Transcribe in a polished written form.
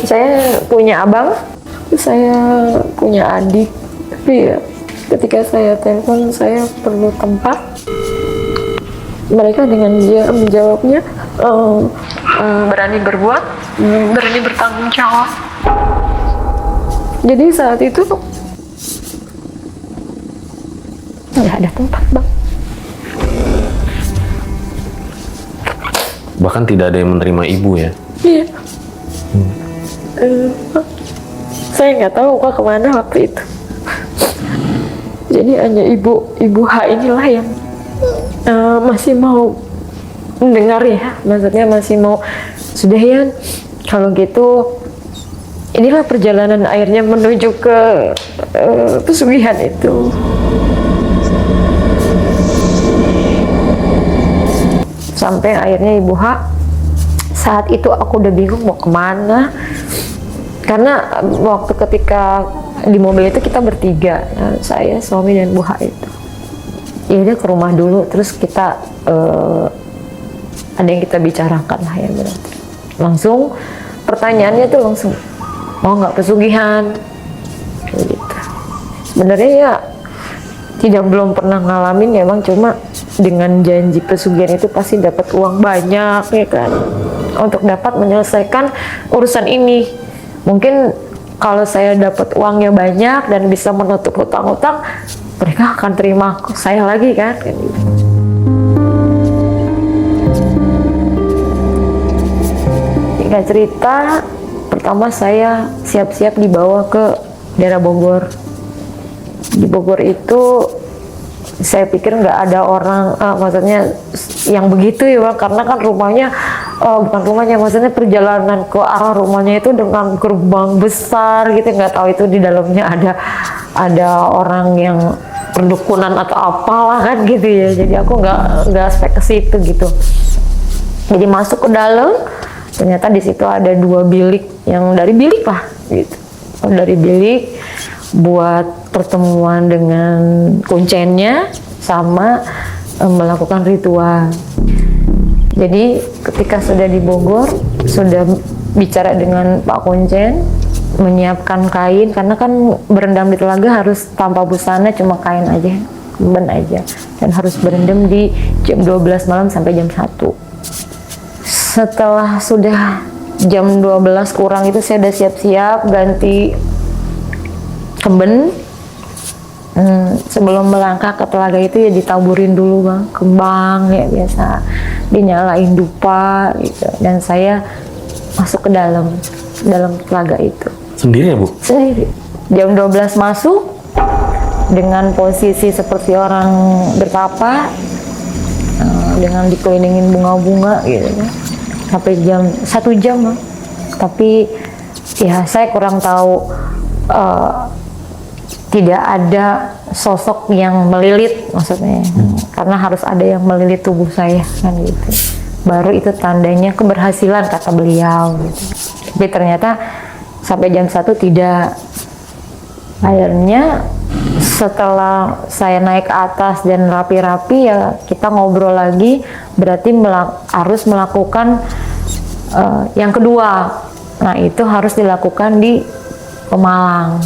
Saya punya abang, saya punya adik, tapi ya ketika saya telepon saya perlu tempat, mereka dengan dia menjawabnya berani berbuat, berani bertanggung jawab. Jadi saat itu nggak ada tempat, Bang. Bahkan tidak ada yang menerima ibu ya? Iya. Saya nggak tahu kok kemana waktu itu. Jadi hanya ibu H inilah yang masih mau mendengar ya, maksudnya masih mau, sudah ya kalau gitu inilah perjalanan akhirnya menuju ke pesugihan itu. Sampai akhirnya Ibu H, saat itu aku udah bingung mau kemana, karena waktu ketika di mobil itu kita bertiga, saya, suami, dan Bu H itu. Ya udah ke rumah dulu, terus kita ada yang kita bicarakan lah ya berarti. Langsung pertanyaannya tuh langsung, mau nggak pesugihan? Gitu. Sebenarnya ya belum pernah ngalamin ya Bang, cuma dengan janji pesugihan itu pasti dapat uang banyak ya kan, untuk dapat menyelesaikan urusan ini. Mungkin kalau saya dapat uangnya banyak dan bisa menutup hutang-hutang, mereka akan terima saya lagi kan. Singkat cerita, pertama saya siap-siap dibawa ke daerah Bogor. Di Bogor itu saya pikir nggak ada orang, maksudnya yang begitu ya Bang, karena kan rumahnya, bukan rumahnya, maksudnya perjalanan ke arah rumahnya itu dengan gerbang besar gitu, nggak tahu itu di dalamnya ada orang yang perdukunan atau apalah kan gitu ya. Jadi aku nggak spek ke situ gitu. Jadi masuk ke dalam, ternyata di situ ada 2 bilik, yang dari bilik lah gitu, dari bilik buat pertemuan dengan kuncennya sama melakukan ritual. Jadi ketika sudah di Bogor, sudah bicara dengan Pak Kuncen, menyiapkan kain, karena kan berendam di telaga harus tanpa busana, cuma kain aja, ben aja, dan harus berendam di jam 12 malam sampai jam 1. Setelah sudah jam 12 kurang itu saya udah siap-siap ganti kemben. Sebelum melangkah ke telaga itu ya ditaburin dulu Bang, kembang ya biasa, dinyalain dupa gitu, dan saya masuk ke dalam telaga itu. Sendiri ya Bu? Sendiri. Jam 12 masuk dengan posisi seperti orang bertapa, dengan dikelilingin bunga-bunga gitu, sampai jam 1 jam Bang. Tapi ya saya kurang tahu, tidak ada sosok yang melilit maksudnya, karena harus ada yang melilit tubuh saya kan gitu. Baru itu tandanya keberhasilan kata beliau gitu. Tapi ternyata sampai jam 1 tidak. Akhirnya setelah saya naik ke atas dan rapi-rapi ya kita ngobrol lagi, berarti harus melakukan yang kedua. Nah itu harus dilakukan di Pemalang.